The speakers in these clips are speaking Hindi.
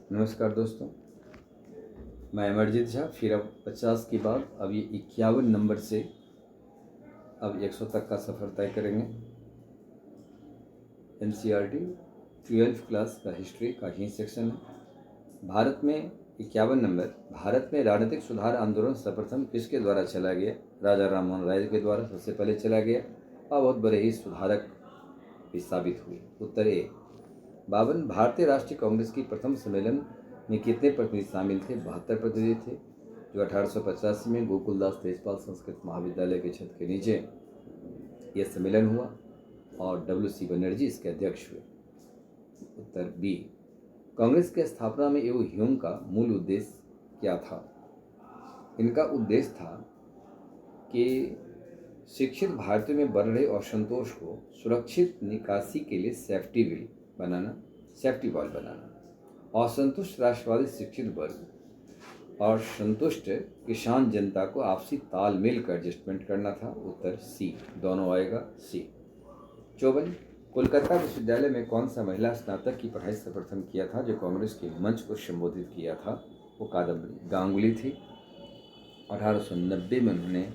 नमस्कार दोस्तों, मैं अमरजीत झा। फिर अब 50 के बाद अब ये 51 नंबर से अब 100 तक का सफ़र तय करेंगे। NCERT 12th क्लास का हिस्ट्री का ही सेक्शन है। भारत में 51 नंबर, भारत में राजनीतिक सुधार आंदोलन सर्वप्रथम किसके द्वारा चला गया? राजा राममोहन राय के द्वारा सबसे पहले चला गया और बहुत बड़े ही सुधारक भी साबित हुए। उत्तर ए 52। भारतीय राष्ट्रीय कांग्रेस की प्रथम सम्मेलन में कितने प्रतिनिधि शामिल थे? 72 प्रतिनिधि थे, जो 1885 में गोकुलदास तेजपाल संस्कृत महाविद्यालय के छत के नीचे यह सम्मेलन हुआ और WC बनर्जी इसके अध्यक्ष हुए। उत्तर बी। कांग्रेस के स्थापना में एवं ह्यूम का मूल उद्देश्य क्या था? इनका उद्देश्य था कि शिक्षित भारतीयों में बढ़ रहे असंतोष को सुरक्षित निकासी के लिए सेफ्टी वॉल बनाना, असंतुष्ट राष्ट्रवादी शिक्षित वर्ग और संतुष्ट किसान जनता को आपसी तालमेल कर एडजस्टमेंट करना था। उत्तर सी दोनों आएगा, सी। 54। कोलकाता विश्वविद्यालय में कौन सा महिला स्नातक की पढ़ाई सर्वप्रथम किया था जो कांग्रेस के मंच को संबोधित किया था? वो कादम्बरी गांगुली थी। 1890 में उन्होंने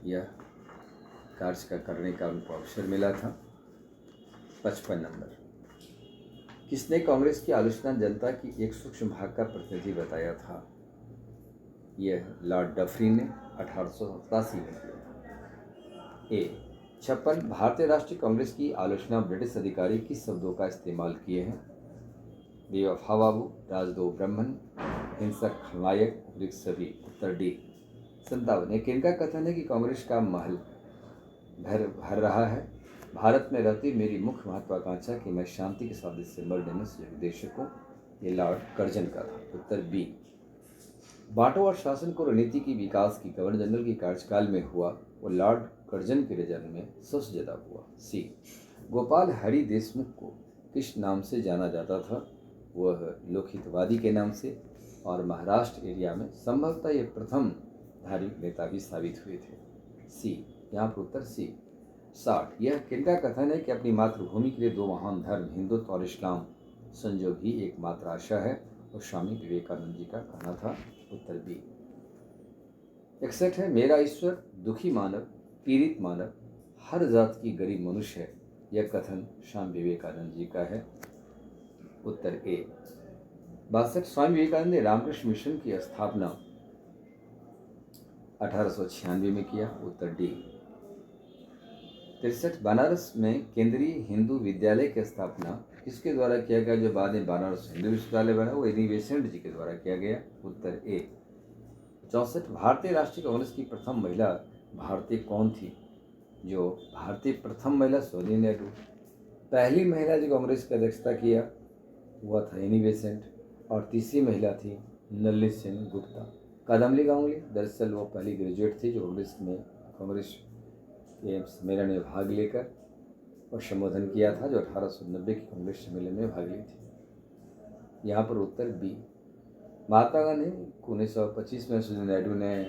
यह कार्य करने का उनको अवसर मिला था। 55 नंबर। किसने कांग्रेस की आलोचना जनता की एक सूक्ष्म भाग का प्रतिनिधि बताया था? यह लॉर्ड डफरी ने 1887 में किया था। ए 56। भारतीय राष्ट्रीय कांग्रेस की आलोचना ब्रिटिश अधिकारी किस शब्दों का इस्तेमाल किए हैं? बेवफा बाबू, राजद्रोह ब्राह्मण, हिंसक खलनायक, वृक्षवी। उत्तर डी 57। एक किनका कथन है कि कांग्रेस का महल भर रहा है? भारत में रहती मेरी मुख्य महत्वाकांक्षा कि मैं शांति के साथ इससे मरने में सहयोग दे सकूं। ये लॉर्ड कर्जन का था। उत्तर बी। बांटो और शासन को रणनीति की विकास की गवर्नर जनरल की कार्यकाल में हुआ, वो लॉर्ड कर्जन के रिजल्ट में सबसे ज्यादा हुआ। सी। गोपाल हरि देशमुख को किस नाम से जाना जाता था? वह लोकहितवादी के नाम से, और महाराष्ट्र एरिया में संभवतः ये प्रथम धार्मिक नेता भी साबित हुए थे। सी यहाँ पर उत्तर सी। 60। यह किनका कथन है कि अपनी मातृभूमि के लिए दो महान धर्म हिंदुत्व और इस्लाम संयोग ही एकमात्र आशा है? और स्वामी विवेकानंद जी का कहना था। उत्तर बी। 61 है मेरा ईश्वर दुखी मानव, पीड़ित मानव, हर जात की गरीब मनुष्य है। यह कथन स्वामी विवेकानंद जी का है। उत्तर ए। 62। स्वामी विवेकानंद ने रामकृष्ण मिशन की स्थापना 1896 में किया। उत्तर डी। 63। बनारस में केंद्रीय हिंदू विद्यालय की स्थापना किसके द्वारा किया गया जो बाद में बनारस हिंदू विश्वविद्यालय बना? वो एनी बेसेंट जी के द्वारा किया गया। उत्तर ए। 64। भारतीय राष्ट्रीय कांग्रेस की प्रथम महिला भारतीय कौन थी? जो भारतीय प्रथम महिला सोनी नेहरू। पहली महिला जो कांग्रेस की अध्यक्षता किया वह था एनी बेसेंट, और तीसरी महिला थी नलिनी सेन गुप्ता। कादम्बरी गांगुली दरअसल वो पहली ग्रेजुएट थी जो कांग्रेस के सम्मेलन में भाग लेकर और संबोधन किया था, जो 1890 के कांग्रेस सम्मेलन में भाग ली थी। यहाँ पर उत्तर बी। महात्मा गांधी 1925 में सोनी नायडू ने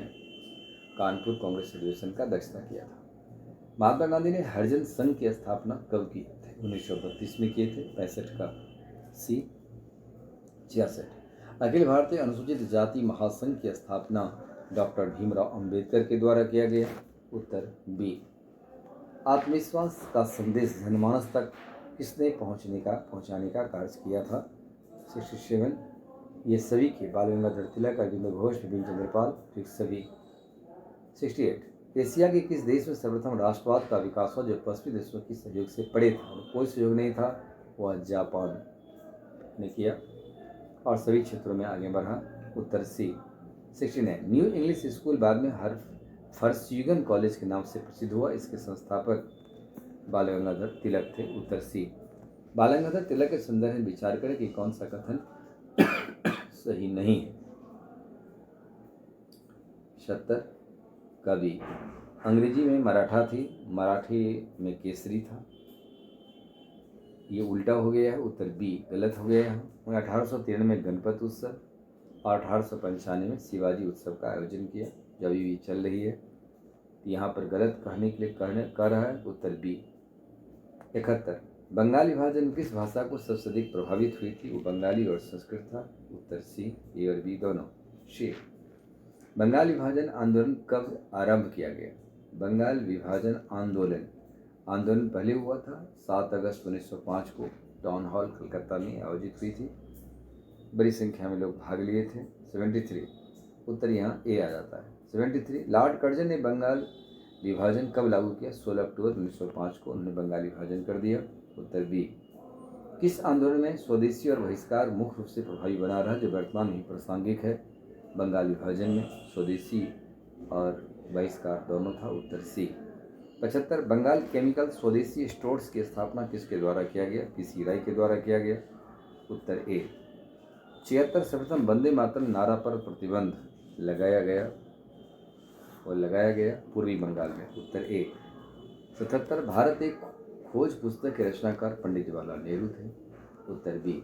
कानपुर कांग्रेस अधिवेशन का अध्यक्षता किया था। महात्मा गांधी ने हरिजन संघ की स्थापना कब की थी? 1932 में किए थे। 65 का सी। 66। अखिल भारतीय अनुसूचित जाति महासंघ की स्थापना डॉक्टर भीमराव अंबेडकर के द्वारा किया गया। उत्तर बी। आत्मविश्वास का संदेश जनमानस तक किसने पहुंचाने का कार्य किया था? 67। ये सभी के बाल गंगाधर तिलक, अरविंद घोष, बिपिन चंद्रपाल, सभी। 68। एशिया के किस देश में सर्वप्रथम राष्ट्रवाद का विकास हुआ जो पश्चिमी देशों के सहयोग से परे था? और कोई सहयोग नहीं था, वह जापान ने किया और सभी क्षेत्रों में आगे बढ़ा। उत्तर सी। 69। न्यू इंग्लिश स्कूल बाद में हर्षयुगन कॉलेज के नाम से प्रसिद्ध हुआ। इसके संस्थापक बाल गंगाधर तिलक थे। उत्तर सी। बाल गंगाधर तिलक के संदर्भ में विचार करें कि कौन सा कथन सही नहीं है। 70। कवि अंग्रेजी में मराठा थी, मराठी में केसरी था। ये उल्टा हो गया है। उत्तर बी गलत हो गया है। 1893 में गणपति उत्सव और 1895 में शिवाजी उत्सव का आयोजन किया, जो अभी भी चल रही है। यहाँ पर गलत कहने के लिए कह रहा है। उत्तर बी। 71। बंगाल विभाजन में किस भाषा को सबसे अधिक प्रभावित हुई थी? वो बंगाली और संस्कृत था। उत्तर सी, ए और बी दोनों। शी। बंगाल विभाजन आंदोलन कब आरंभ किया गया? बंगाल विभाजन आंदोलन पहले हुआ था 7 अगस्त 1905 को टाउन हॉल कलकत्ता में आयोजित हुई थी। बड़ी संख्या में लोग भाग लिए थे। 73, उत्तर यहाँ ए आ जाता है। 73, लॉर्ड कर्जन ने बंगाल विभाजन कब लागू किया? 16 अक्टूबर 1905 को उन्होंने बंगाल विभाजन कर दिया। उत्तर बी। किस आंदोलन में स्वदेशी और बहिष्कार मुख्य रूप से प्रभावी बना रहा जो वर्तमान में प्रासंगिक है? बंगाल विभाजन में स्वदेशी और बहिष्कार दोनों था। उत्तर सी। 75, बंगाल केमिकल स्वदेशी स्टोर्स की स्थापना किसके द्वारा किया गया? पीसी राय के द्वारा किया गया। उत्तर ए। 76, सर्वप्रथम वंदे मातरम नारा पर प्रतिबंध लगाया गया पूर्वी बंगाल में। उत्तर ए। 77, भारत एक खोज पुस्तक के रचनाकार पंडित जवाहरलाल नेहरू थे। उत्तर बी।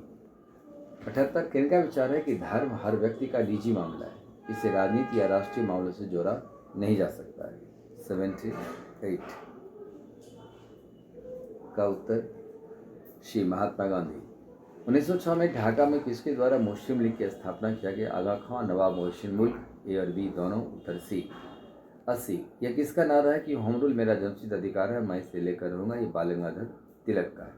78, किनका विचार है कि धर्म हर व्यक्ति का निजी मामला है, इसे राजनीति या राष्ट्रीय मामलों से जोड़ा नहीं जा सकता है? 78 का उत्तर शी, महात्मा गांधी। 1906 में ढाका में किसके द्वारा मुस्लिम लीग की स्थापना किया गया? आगा खां, नवाब मोहसिन मुल्क, ए और बी दोनों। उत्तर सी। 80, यह किसका नारा है कि होम रूल मेरा जन्मसिद्ध अधिकार है, मैं इसे लेकर रहूंगा? ये बाल गंगाधर तिलक का है।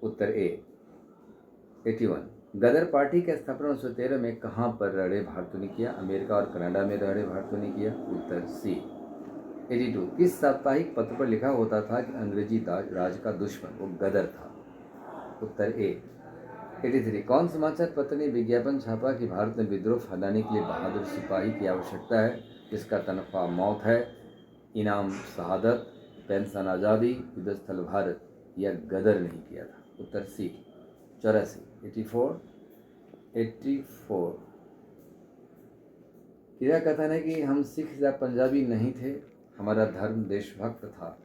उत्तर ए। 81, गदर पार्टी की स्थापना 1913 में कहाँ पर रहे भारतों ने किया? अमेरिका और कनाडा में रहे भारतों ने किया। उत्तर सी। 82, किस साप्ताहिक पत्र पर लिखा होता था कि अंग्रेजी राज का दुश्मन वो गदर था? उत्तर ए। 83, कौन समाचार पत्र ने विज्ञापन छापा कि भारत में विद्रोह फैलाने के लिए बहादुर सिपाही की आवश्यकता है, जिसका तनख्वाह मौत है, इनाम शहादत, पेंशन आज़ादी, युद्धस्थल भारत? यह गदर नहीं किया था। उत्तर सी। 84, 84 यह कथन है कि हम सिख या पंजाबी नहीं थे, हमारा धर्म देशभक्त था।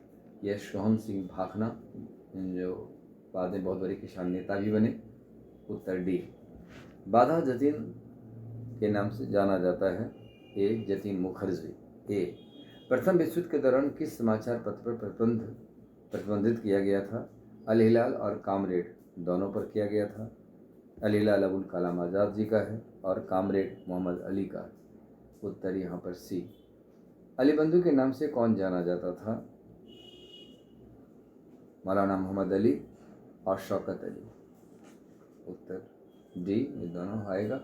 यह सोहन सिंह भाखना, जो बाद में बहुत बड़े किसान नेता भी बने। उत्तर डी। बाधा जतीन के नाम से जाना जाता है? ए, जतीन मुखर्जी। ए। प्रथम विश्व युद्ध के दौरान किस समाचार पत्र पर प्रतिबंधित किया गया था? अल हिलाल और कामरेड दोनों पर किया गया था। अल हिलाल अबुल कलाम आज़ाद जी का है और कामरेड मोहम्मद अली का। उत्तर यहाँ पर सी। अली बंधु के नाम से कौन जाना जाता था? मौलाना मोहम्मद अली और शौकत अली। उत्तर डी, ये दोनों आएगा।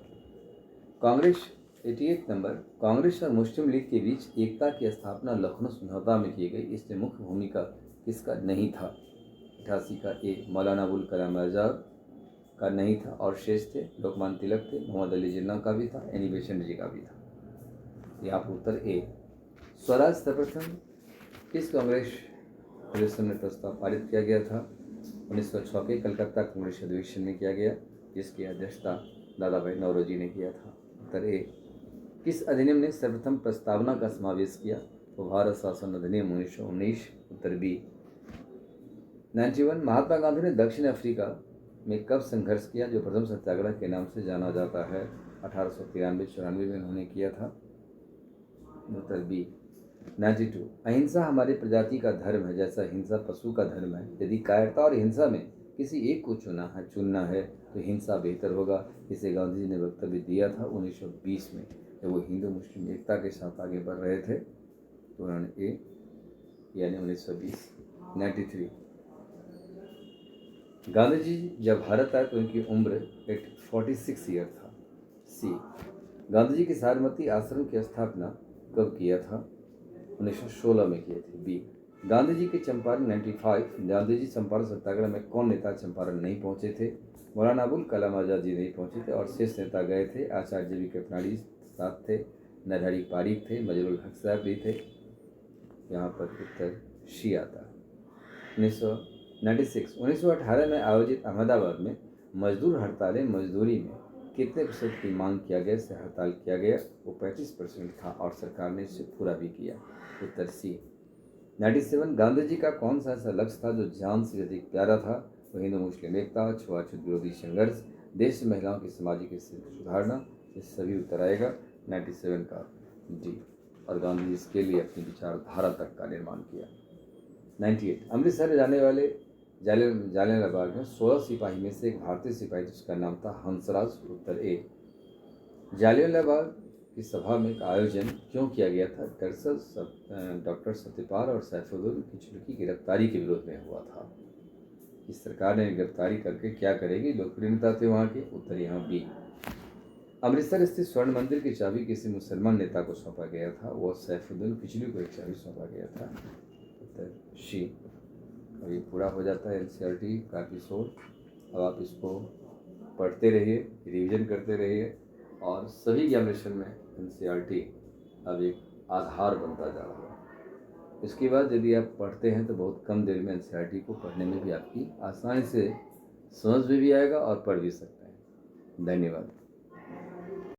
कांग्रेस 88 नंबर, कांग्रेस और मुस्लिम लीग के बीच एकता की स्थापना लखनऊ समझौता में की गई, इसमें मुख्य भूमिका किसका नहीं था? 88 का ए, मौलाना अबुल कलाम आज़ाद का नहीं था और शेष थे लोकमान्य तिलक थे, मोहम्मद अली जिन्ना का भी था, एनी बेसेंट जी का भी था। यहाँ पर उत्तर ए। स्वराज सर्वप्रथम किस कांग्रेस अधिवेशन में प्रस्ताव पारित किया गया था? 1906 के कलकत्ता कांग्रेस अधिवेशन में किया गया, जिसकी अध्यक्षता दादा भाई नौरोजी ने किया था। उत्तर ए। किस अधिनियम ने सर्वप्रथम प्रस्तावना का समावेश किया? वो भारत शासन अधिनियम 1919। उत्तर बी। 91, महात्मा गांधी ने दक्षिण अफ्रीका में कब संघर्ष किया, जो प्रथम सत्याग्रह के नाम से जाना जाता है? 1893-94 में उन्होंने किया था। उत्तर बी। 92, अहिंसा हमारी प्रजाति का धर्म है, जैसा हिंसा पशु का धर्म है। यदि कायरता और हिंसा में किसी एक को चुनना है तो हिंसा बेहतर होगा। इसे गांधी जी ने वक्तव्य दिया था 1920 में, जब वो हिंदू मुस्लिम एकता के साथ आगे बढ़ रहे थे, तो उन्होंने ए यानी 1920। 93, गांधी जी जब भारत आए तो उनकी उम्र 46 ईयर था। सी। गांधी जी की साबरमती आश्रम की स्थापना कब किया था? 1916 में किए थे। बी। गांधी जी के चंपारण 95, गांधी जी चंपारण सत्याग्रह में कौन नेता चंपारण नहीं पहुंचे थे? मौलाना अबुल कलाम आज़ाद जी नहीं पहुंचे थे और शेष नेता गए थे। आचार्य जी के प्रणाली साथ थे, नरहरी पारिक थे, मजरुल हक साहब भी थे। यहाँ पर उत्तर शी आता। 1918 में आयोजित अहमदाबाद में मजदूर हड़तालें मजदूरी में कितने प्रतिशत की मांग किया गया से हड़ताल किया गया? वो 35% था और सरकार ने इसे पूरा भी किया। उत्तर सी। 97, गांधी जी का कौन सा ऐसा लक्ष्य था जो जान से अधिक प्यारा था? वो हिंदू मुस्लिम एकता, छुआछूत विरोधी संघर्ष, देश में महिलाओं की सामाजिक स्थिति सुधारना। ये सभी उत्तर आएगा 97 का डी। और गांधी जी इसके लिए अपनी विचारधारा तक का निर्माण किया। 98 अमृतसर जाने वाले जालियांवाला बाग में 16 सिपाही में से एक भारतीय सिपाही जिसका नाम था हंसराज। उत्तर ए। जालियांवाला बाग की सभा में का आयोजन क्यों किया गया था? दरअसल डॉक्टर सत्यपाल और सैफुद्दीन किचलू की गिरफ्तारी के विरोध में हुआ था। इस सरकार ने गिरफ्तारी करके क्या करेगी? लोकप्रिय नेता थे वहाँ के। उत्तर यहाँ बी। अमृतसर स्थित स्वर्ण मंदिर की चाबी किसी मुसलमान नेता को सौंपा गया था? वह सैफुद्दीन किचलू को एक चाबी सौंपा गया था। उत्तर शी। अब ये पूरा हो जाता है एनसीईआरटी का एपिसोड। अब आप इसको पढ़ते रहिए, रिवीजन करते रहिए और सभी एग्जामिनेशन में एनसीईआरटी अब एक आधार बनता जा रहा है। इसके बाद यदि आप पढ़ते हैं तो बहुत कम देर में एनसीईआरटी को पढ़ने में भी आपकी आसानी से समझ में भी आएगा और पढ़ भी सकते हैं। धन्यवाद।